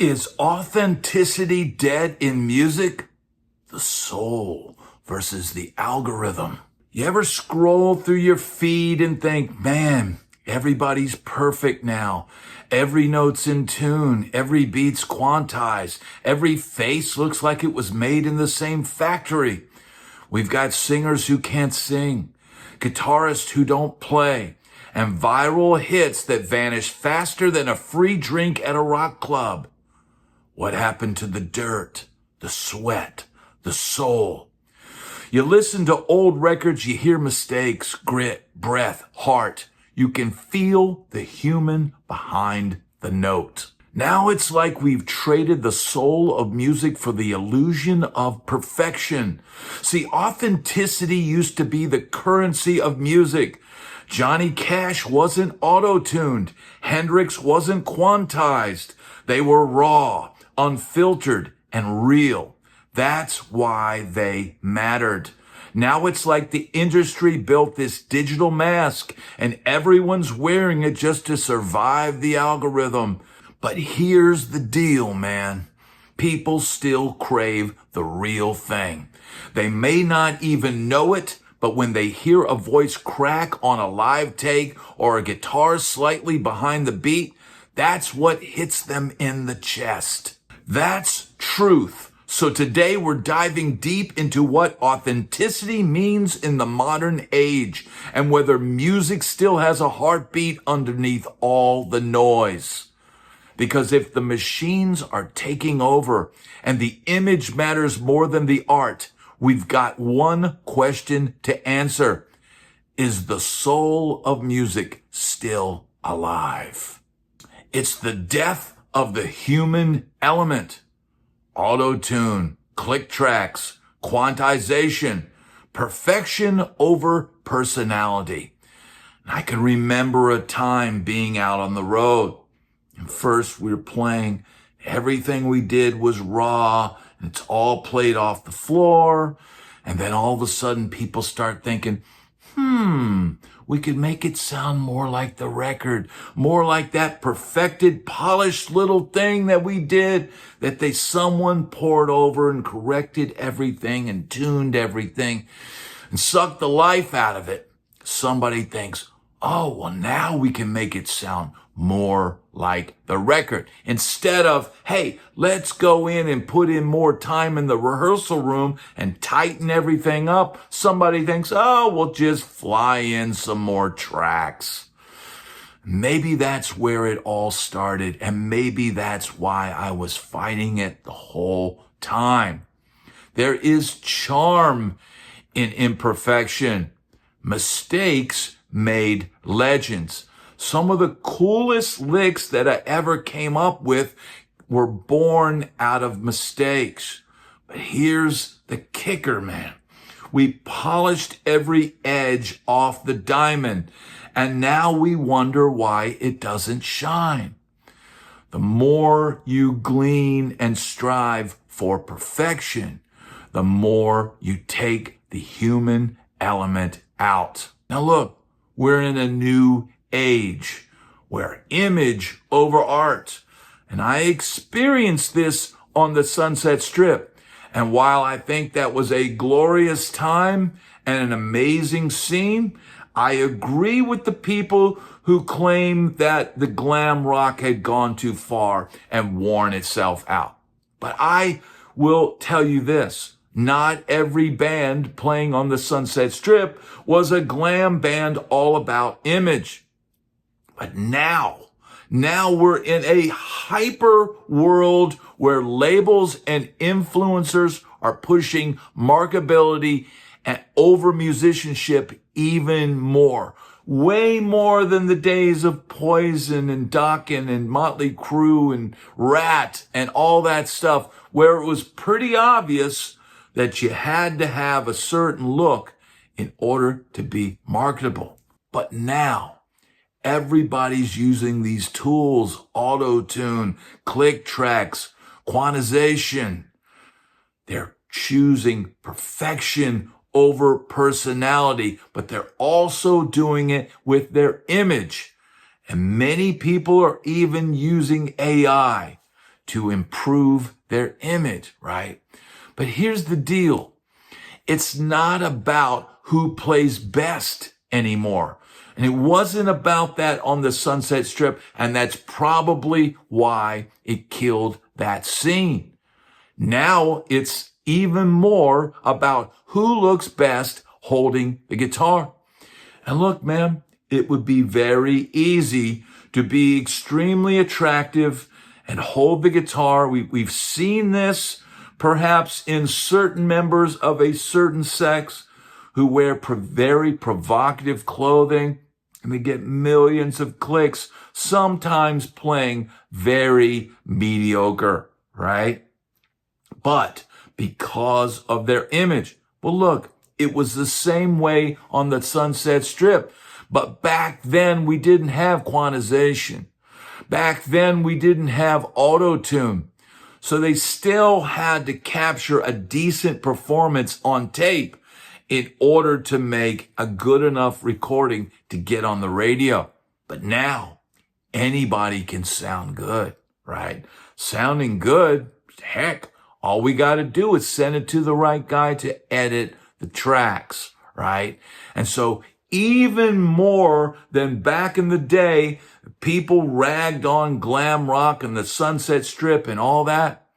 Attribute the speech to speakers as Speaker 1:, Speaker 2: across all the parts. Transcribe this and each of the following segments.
Speaker 1: Is authenticity dead in music? The soul versus the algorithm. You ever scroll through your feed and think, man, everybody's perfect now. Every note's in tune. Every beat's quantized. Every face looks like it was made in the same factory. We've got singers who can't sing, guitarists who don't play, and viral hits that vanish faster than a free drink at a rock club. What happened to the dirt, the sweat, the soul? You listen to old records, you hear mistakes, grit, breath, heart. You can feel the human behind the note. Now it's like we've traded the soul of music for the illusion of perfection. See, authenticity used to be the currency of music. Johnny Cash wasn't auto-tuned. Hendrix wasn't quantized. They were raw, unfiltered, and real. That's why they mattered. Now it's like the industry built this digital mask and everyone's wearing it just to survive the algorithm. But here's the deal, man. People still crave the real thing. They may not even know it, but when they hear a voice crack on a live take or a guitar slightly behind the beat, that's what hits them in the chest. That's truth. So today we're diving deep into what authenticity means in the modern age and whether music still has a heartbeat underneath all the noise. Because if the machines are taking over and the image matters more than the art, we've got one question to answer. Is the soul of music still alive? It's the death of the human element. Auto-tune, click tracks, quantization, perfection over personality. I can remember a time being out on the road. And first we were playing, everything we did was raw, and it's all played off the floor. And then all of a sudden people start thinking, we could make it sound more like the record, more like that perfected, polished little thing that we did, that someone poured over and corrected everything and tuned everything and sucked the life out of it. Somebody thinks, oh, well, now we can make it sound more like the record. Instead of, hey, let's go in and put in more time in the rehearsal room and tighten everything up, somebody thinks, oh, we'll just fly in some more tracks. Maybe that's where it all started, and maybe that's why I was fighting it the whole time. There is charm in imperfection. Mistakes made legends. Some of the coolest licks that I ever came up with were born out of mistakes. But here's the kicker, man. We polished every edge off the diamond, and now we wonder why it doesn't shine. The more you glean and strive for perfection, the more you take the human element out. Now look, we're in a new age where image over art. And I experienced this on the Sunset Strip. And while I think that was a glorious time and an amazing scene, I agree with the people who claim that the glam rock had gone too far and worn itself out. But I will tell you this. Not every band playing on the Sunset Strip was a glam band all about image. But now we're in a hyper world where labels and influencers are pushing marketability and over musicianship even more. Way more than the days of Poison and Dokken and Motley Crue and Rat and all that stuff, where it was pretty obvious that you had to have a certain look in order to be marketable. But now, everybody's using these tools, auto-tune, click tracks, quantization. They're choosing perfection over personality, but they're also doing it with their image. And many people are even using AI to improve their image, right? But here's the deal. It's not about who plays best anymore. And it wasn't about that on the Sunset Strip, and that's probably why it killed that scene. Now it's even more about who looks best holding the guitar. And look, man, it would be very easy to be extremely attractive and hold the guitar. We've seen this perhaps in certain members of a certain sex who wear very provocative clothing, and they get millions of clicks, sometimes playing very mediocre, right? But because of their image. Well, look, it was the same way on the Sunset Strip. But back then, we didn't have quantization. Back then, we didn't have auto-tune. So they still had to capture a decent performance on tape in order to make a good enough recording to get on the radio. But now, anybody can sound good, right? Sounding good, heck, all we got to do is send it to the right guy to edit the tracks, right? And so even more than back in the day, people ragged on glam rock and the Sunset Strip and all that.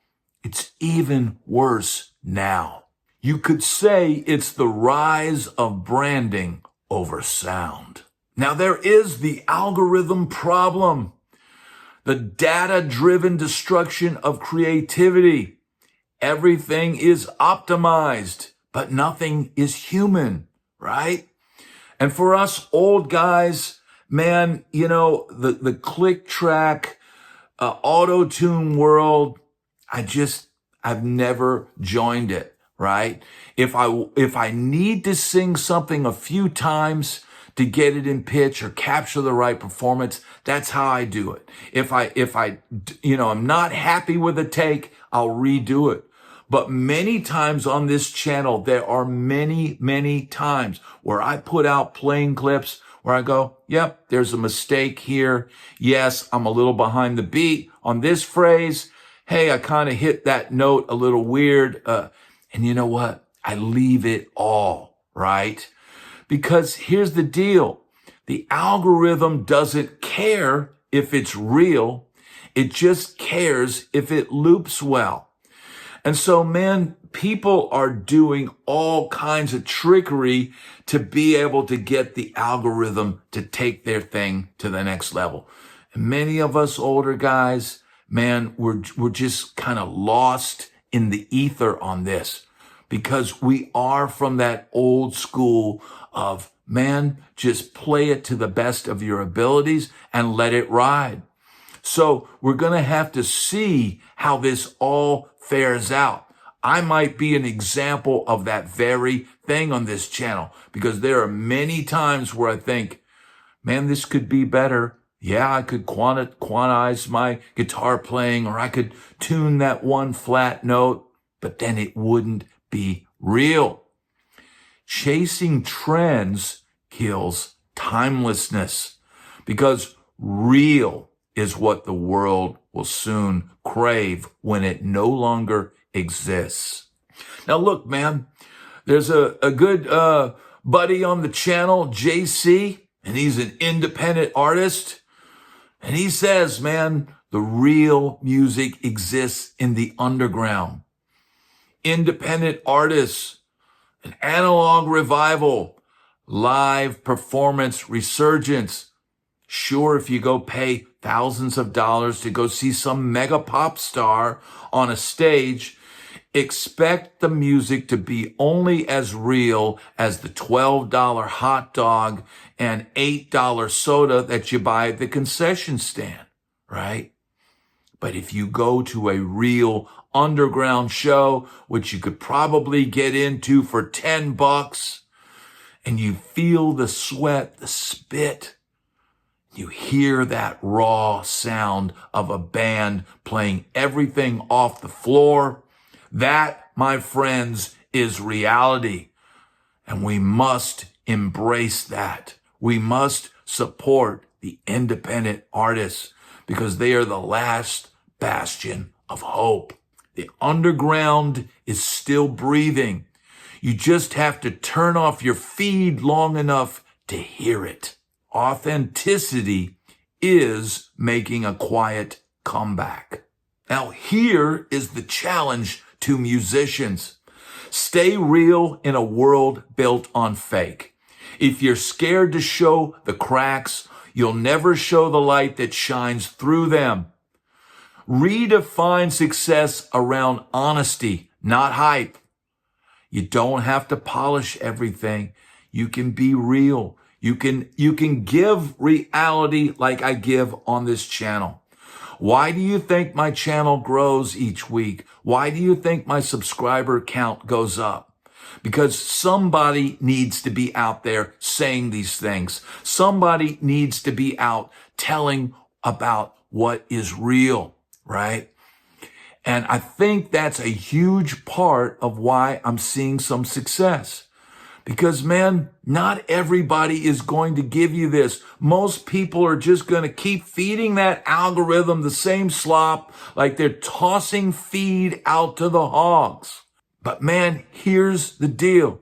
Speaker 1: It's even worse now. You could say it's the rise of branding over sound. Now there is the algorithm problem, the data-driven destruction of creativity. Everything is optimized, but nothing is human, right? And for us old guys, man, you know, the click track, auto-tune world, I've never joined it, right? If I need to sing something a few times to get it in pitch or capture the right performance, that's how I do it. If I'm not happy with a take, I'll redo it. But many times on this channel, there are many, many times where I put out playing clips where I go, yep, there's a mistake here. Yes, I'm a little behind the beat on this phrase. Hey, I kind of hit that note a little weird. And you know what? I leave it all, right? Because here's the deal. The algorithm doesn't care if it's real. It just cares if it loops well. And so, man, people are doing all kinds of trickery to be able to get the algorithm to take their thing to the next level. And many of us older guys, man, we're just kind of lost in the ether on this because we are from that old school of, man, just play it to the best of your abilities and let it ride. So we're going to have to see how this all fares out. I might be an example of that very thing on this channel because there are many times where I think, man, this could be better. Yeah, I could quantize my guitar playing, or I could tune that one flat note, but then it wouldn't be real. Chasing trends kills timelessness because real is what the world will soon crave when it no longer exists. Now look, man, there's a good buddy on the channel, JC, and he's an independent artist. And he says, man, the real music exists in the underground. Independent artists, an analog revival, live performance resurgence. Sure, if you go pay thousands of dollars to go see some mega pop star on a stage, expect the music to be only as real as the $12 hot dog and $8 soda that you buy at the concession stand, right? But if you go to a real underground show, which you could probably get into for $10, and you feel the sweat, the spit, you hear that raw sound of a band playing everything off the floor. That, my friends, is reality. And we must embrace that. We must support the independent artists because they are the last bastion of hope. The underground is still breathing. You just have to turn off your feed long enough to hear it. Authenticity is making a quiet comeback. Now, here is the challenge to musicians. Stay real in a world built on fake. If you're scared to show the cracks, you'll never show the light that shines through them. Redefine success around honesty, not hype. You don't have to polish everything. You can be real. You can give reality like I give on this channel. Why do you think my channel grows each week? Why do you think my subscriber count goes up? Because somebody needs to be out there saying these things. Somebody needs to be out telling about what is real, right? And I think that's a huge part of why I'm seeing some success. Because, man, not everybody is going to give you this. Most people are just going to keep feeding that algorithm the same slop like they're tossing feed out to the hogs. But, man, here's the deal.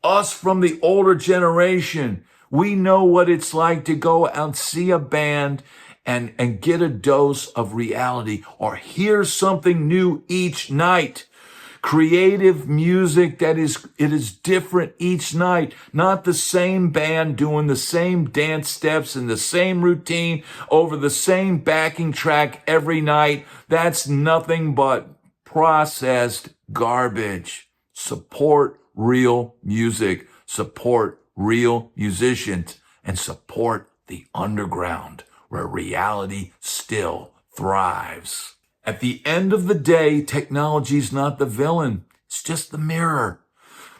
Speaker 1: Us from the older generation, we know what it's like to go out and see a band and get a dose of reality or hear something new each night. Creative music it is different each night. Not the same band doing the same dance steps and the same routine over the same backing track every night. That's nothing but processed garbage. Support real music. Support real musicians and support the underground where reality still thrives. At the end of the day, technology's not the villain. It's just the mirror.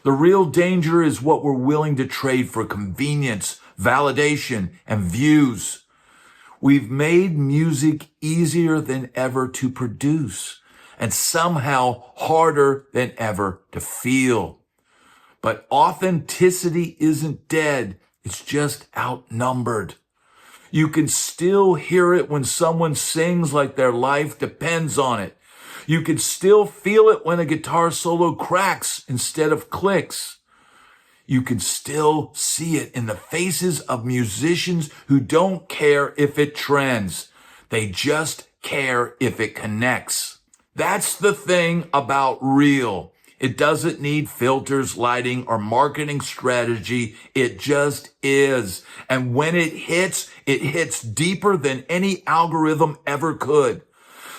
Speaker 1: The real danger is what we're willing to trade for convenience, validation, and views. We've made music easier than ever to produce and somehow harder than ever to feel. But authenticity isn't dead. It's just outnumbered. You can still hear it when someone sings like their life depends on it. You can still feel it when a guitar solo cracks instead of clicks. You can still see it in the faces of musicians who don't care if it trends. They just care if it connects. That's the thing about real. It doesn't need filters, lighting, or marketing strategy. It just is. And when it hits deeper than any algorithm ever could.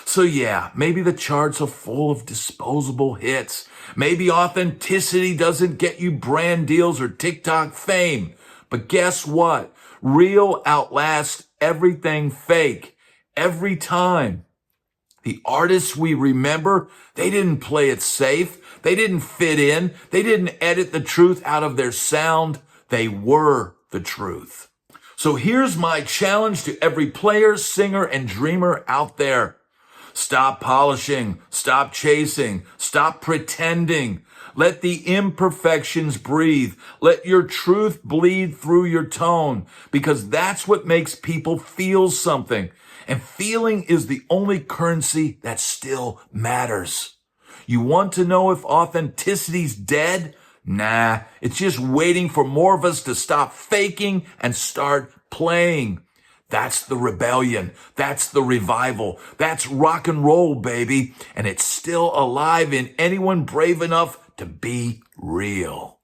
Speaker 1: So yeah, maybe the charts are full of disposable hits. Maybe authenticity doesn't get you brand deals or TikTok fame. But guess what? Real outlasts everything fake. Every time. The artists we remember, they didn't play it safe. They didn't fit in. They didn't edit the truth out of their sound. They were the truth. So here's my challenge to every player, singer, and dreamer out there. Stop polishing. Stop chasing. Stop pretending. Let the imperfections breathe. Let your truth bleed through your tone, because that's what makes people feel something. And feeling is the only currency that still matters. You want to know if authenticity's dead? Nah, it's just waiting for more of us to stop faking and start playing. That's the rebellion. That's the revival. That's rock and roll, baby. And it's still alive in anyone brave enough to be real.